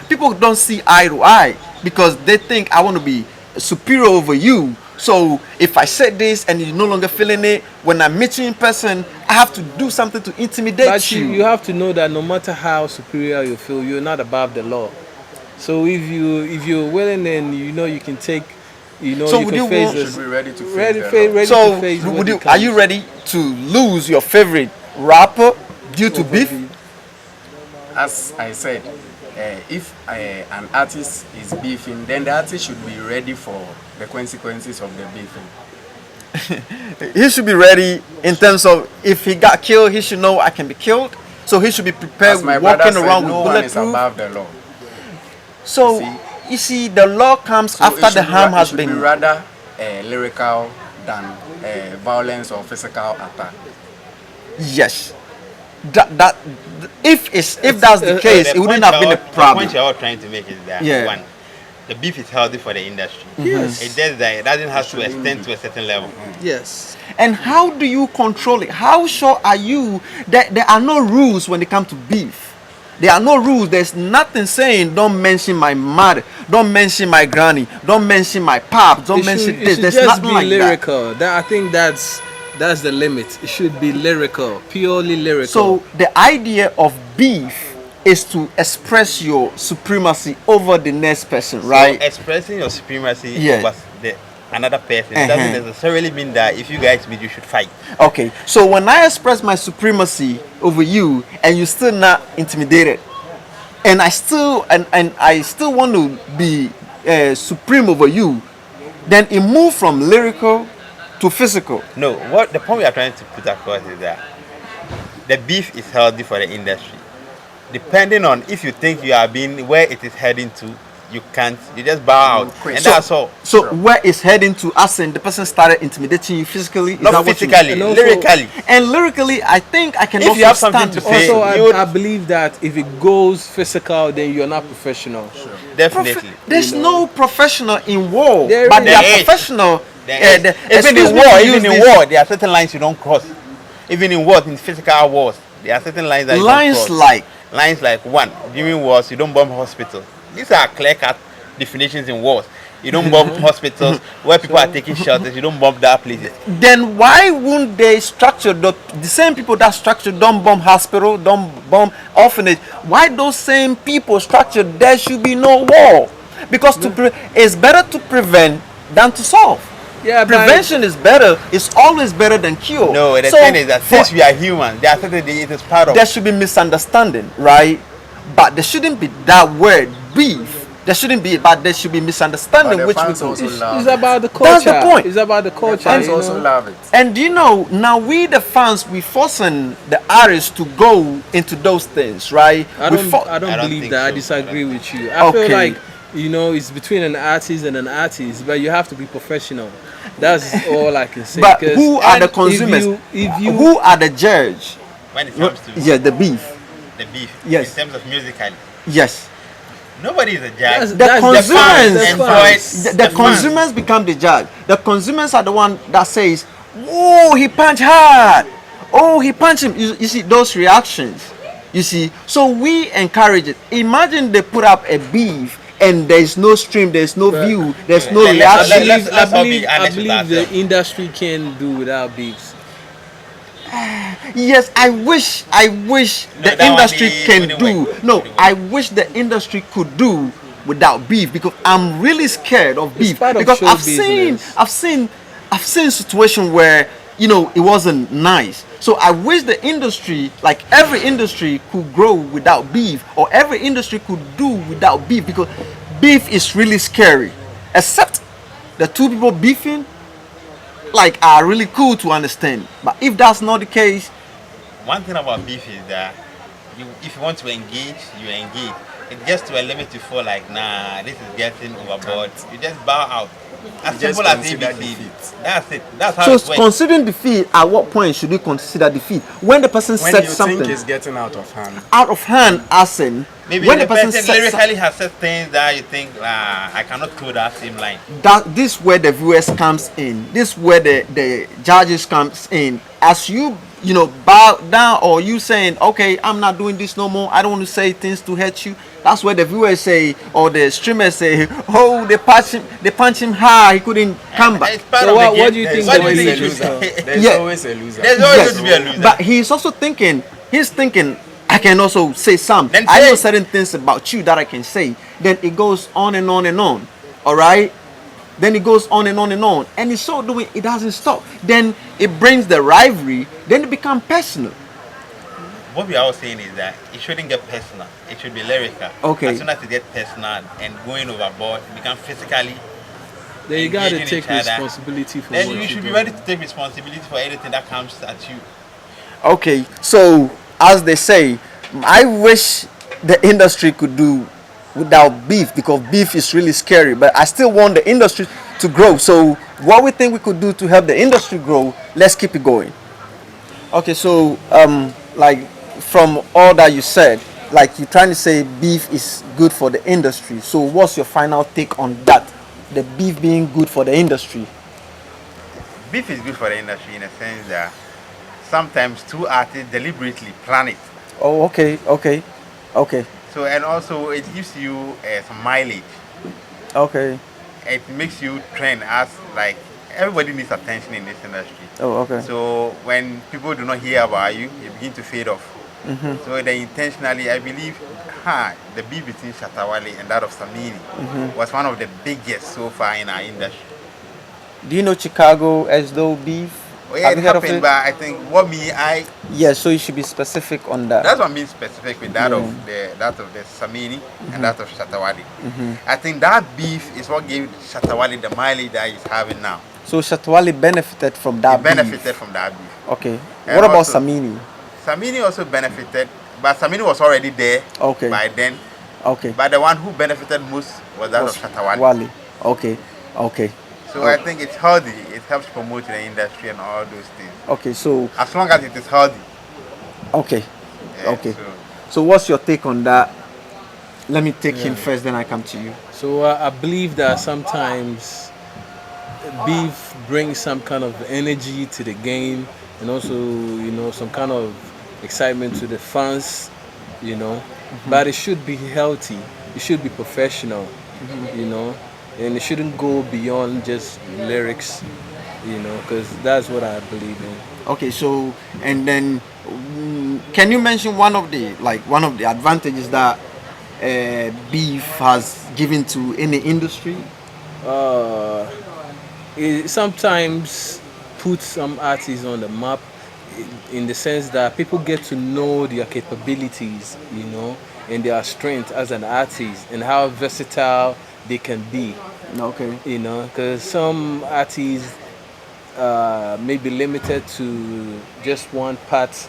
People don't see eye to eye because they think I want to be superior over you. So if I said this and you're no longer feeling it, when I meet you in person, I have to do something to intimidate But you, you. you have to know that no matter how superior you feel, you're not above the law. So if you're willing and you can take, So you would can you face want- this. Should be ready to face Ready, the fa- law. ready So to face what would you, it are you comes ready to lose your favorite rapper due to over beef? the- As I said, if an artist is beefing, then the artist should be ready for the consequences of the beefing. He should be ready in terms of if he got killed, he should know I can be killed. So he should be prepared, As my brother walking said, around with no one is bulletproof. above the law. So You you see, the law comes So after the harm has it should be been. rather lyrical than violence or physical attack. Yes. That if that's the case, it wouldn't have been a The point problem. you're all trying to make is that Yeah. one, the beef is healthy for the industry. Yes. It does that. It doesn't have to extend to a certain level. Yes. And how do you control it? How sure are you that there are no rules when it comes to beef? There are no rules. There's nothing saying don't mention my mother, don't mention my granny, don't mention my pop, don't It mention should, this. it should There's just nothing be like that. lyrical. I think that's the limit. It should be lyrical, purely lyrical. So the idea of beef is to express your supremacy over the next person, right? So expressing your supremacy Yeah. over another person Uh-huh. doesn't necessarily mean that if you guys meet, you should fight. Okay, so when I express my supremacy over you and you're still not intimidated, and I still want to be supreme over you, then it moved from lyrical to physical. No, what the point we are trying to put across is that the beef is healthy for the industry. Depending on if you think you are being where it is heading to, you can't. You just bow out, quit. and So- that's all. So where it's heading to, us and the person started intimidating you physically. Is Not that what you- physically, And also- lyrically. And lyrically, I think I can If also you have something stand to to say, also, you would- I believe that if it goes physical, then you're not professional. Definitely. There's no professional in war, There but is. they are There is. professional. Even excuse in me war, to even use in this- war, there are certain lines you don't cross. Even in wars, in physical wars, there are certain lines that you Lines don't cross. like- lines like one, during wars you don't bomb hospitals. These are clear-cut definitions in wars. You don't bomb hospitals where people are taking shelters. You don't bomb that places. Then why wouldn't they structure the same people that structure don't bomb hospital, don't bomb orphanage? Why those same people structure there should be no war? Because it's better to prevent than to solve. Yeah, but Prevention is better. It's always better than cure. No, the So, thing is that since for- we are human, there are certain things it is part of. there should be misunderstanding, right? But there shouldn't be that word beef There shouldn't be, but there should be But misunderstanding, the which we fans could. also It's love about the it. culture. That's the point. It's about the The culture. fans You also know? love it. And you know, now we the fans, we forcing the artists to go into those things, right? I We don't. for- I don't I don't believe think that. I so. disagree with you. I feel Okay. like it's between an artist and an artist, but you have to be professional. That's all I can say. but 'Cause who are the if consumers? if you Who are the judge? When it comes to Yeah, the beef. the beef, Yes. in terms of musically, Yes. nobody is a judge. The that's consumers the enjoy fans. it. The fans. consumers become the judge. The consumers are the one that says, "Oh, he punched hard. Oh, he punched him." You see those reactions. You see, so we encourage it. Imagine they put up a beef and there's no stream, there's no But- view, there's no Let- let- reaction. let's all be I honest with believe the ourselves. industry can do without beefs. Yes, I wish the that one industry day can wouldn't do. work. No, Wouldn't I wish the industry could do without beef because I'm really scared of beef part of because show business. I've seen situations where it wasn't nice. So I wish the industry, like every industry, could grow without beef, or every industry could do without beef because beef is really scary. Except the two people beefing, like, are really cool to understand. But if that's not the case, One thing about beef is that if you want to engage, you engage. It gets to a limit to feel like, nah, this is getting overboard. You just bow out. As You just simple as consider ABC. defeat. That's it. That's how so it works. considering defeat, at what point should we consider defeat? When the person When said you something think it's getting out of hand, out of hand, as in Maybe when the person said lyrically has said things that you think, I cannot code that same line. that this where the viewers comes in, this where the judges comes in, as you bow down, or you saying, okay, I'm not doing this no more, I don't want to say things to hurt you. That's where the viewers say, or the streamers say, oh, they punch him hard, he couldn't come back. It's part So of the what game. do you think What the do you beef think it is should for? be? there's Yeah. always a loser. There's always Yes, going to be a loser. but he's also thinking, I can also say some. Then I say know it. certain things about you that I can say. Then it goes on and on and on. All right? Then it goes on and on and on. And it's so doing, it doesn't stop. Then it brings the rivalry. Then it becomes personal. What we are all saying is that it shouldn't get personal. It should be lyrical. Okay. As soon as it gets personal and going overboard, it becomes physically, Then you got to engaging take each other. responsibility for then what you should be do. ready to take responsibility for anything that comes at you. Okay. So, as they say, I wish the industry could do without beef because beef is really scary. But I still want the industry to grow. So, what we think we could do to help the industry grow, let's keep it going. Okay. So, like, from all that you said, like, you're trying to say beef is good for the industry. So what's your final take on that? The beef being good for the industry. Beef is good for the industry in a sense that sometimes two artists deliberately plan it. Oh, okay. So, and also it gives you some mileage. Okay. It makes you trend as, like, everybody needs attention in this industry. Oh, okay. So when people do not hear about you, you begin to fade off. Mm-hmm. So then intentionally, I believe, the beef between Shatawale and that of Samini Mm-hmm. was one of the biggest so far in our industry. Do you know Chicago as though beef? Oh, yeah, Have it you heard of happened, it? but I think Yes, so you should be specific on that. that's what I'm being specific with that Yeah. of the Samini and that of Shatawale. Mm-hmm. I think that beef is what gave Shatawale the mileage that he's having now. So Shatwali benefited from that He benefited from that beef. beef. Okay. And What about also- Samini? Samini also benefited, but Samini was already there Okay. by then. Okay. But the one who benefited most was that of Shatawale. Wali. Okay. Okay. So I think it's healthy. It helps promote the industry and all those things. Okay. So As long as it is healthy. okay. Yeah, Okay. So So what's your take on that? Let me take him first, then I come to you. So I believe that sometimes beef brings some kind of energy to the game, and also some kind of excitement to the fans, But it should be healthy. It should be professional, and it shouldn't go beyond just lyrics, because that's what I believe in. Okay, so and then can you mention one of the advantages that beef has given to any industry? It sometimes puts some artists on the map. in the sense that people get to know their capabilities, and their strength as an artist and how versatile they can be. Okay. Because some artists may be limited to just one part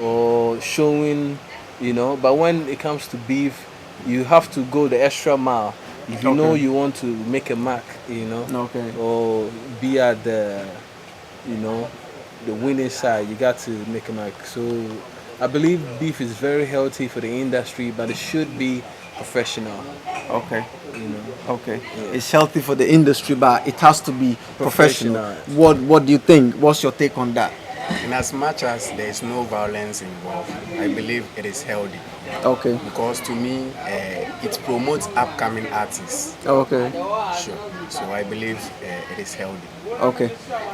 or showing, but when it comes to beef, you have to go the extra mile if you know Okay. you want to make a mark, Okay. or be at you know, the winning side. You got to make a mark. So I believe beef is very healthy for the industry, but it should be professional. Okay. You know, Okay. yeah. It's healthy for the industry, but it has to be professional. Professional. What do you think? What's your take on that? In as much as there is no violence involved, I believe it is healthy Okay. because to me, it promotes upcoming artists. Okay. Sure. So I believe it is healthy. Okay.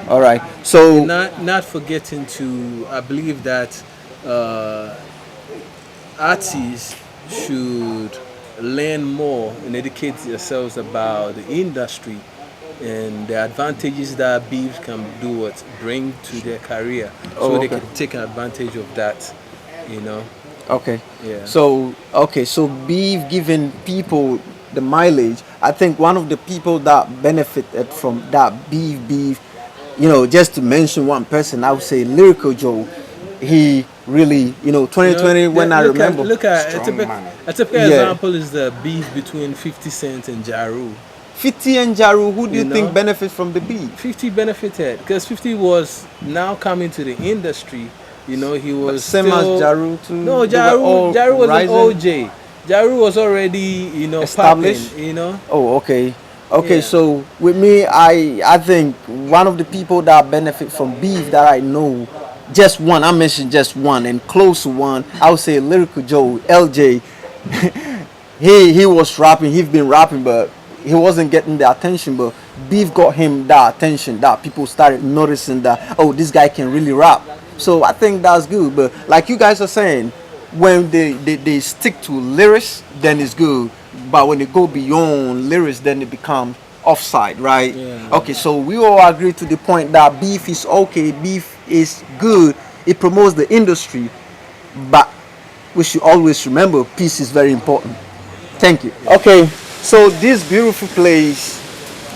All right. So Not forgetting to, I believe that uh, artists should learn more and educate themselves about the industry and the advantages that beef can do what bring to their career, so oh, they okay. can take advantage of that. You know, Okay. yeah. So beef giving people the mileage. I think one of the people that benefited from that beef, just to mention one person, I would say Lyrical Joe. He really, 2020 when I remember. Look at Strong man. a typical Yeah. example is the beef between 50 Cent and Jaru. 50 and Jaru, who do you You think know, benefit from the beef? 50 benefited because 50 was now coming to the industry. He But was same still as Jaru too. no They were all Jaru was an rising, OJ. Jaru was already popping. established. Oh, okay. Okay, Yeah. so with me, I think one of the people that benefit from beef that I know, just one. I mentioned just one and close to one. I would say Lyrical Joe, LJ. He was rapping. He's been rapping, but he wasn't getting the attention. But beef got him that attention. That people started noticing that, oh, this guy can really rap. So I think that's good. But like you guys are saying, when they stick to lyrics, then it's good. But when they go beyond lyrics, then it becomes offside, right? Yeah. Okay, so we all agree to the point that beef is okay, beef is good, it promotes the industry, but we should always remember peace is very important. Thank you. Okay, so this beautiful place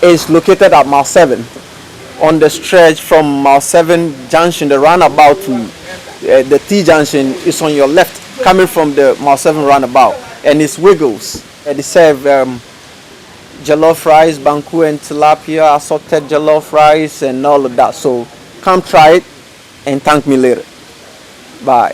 is located at Mile 7 on the stretch from Mile 7 Junction, the roundabout to the T Junction is on your left, coming from the Mile 7 roundabout, and it's Wiggles. They serve jollof rice, banku and tilapia, assorted jollof rice, and all of that. So come try it and thank me later. Bye.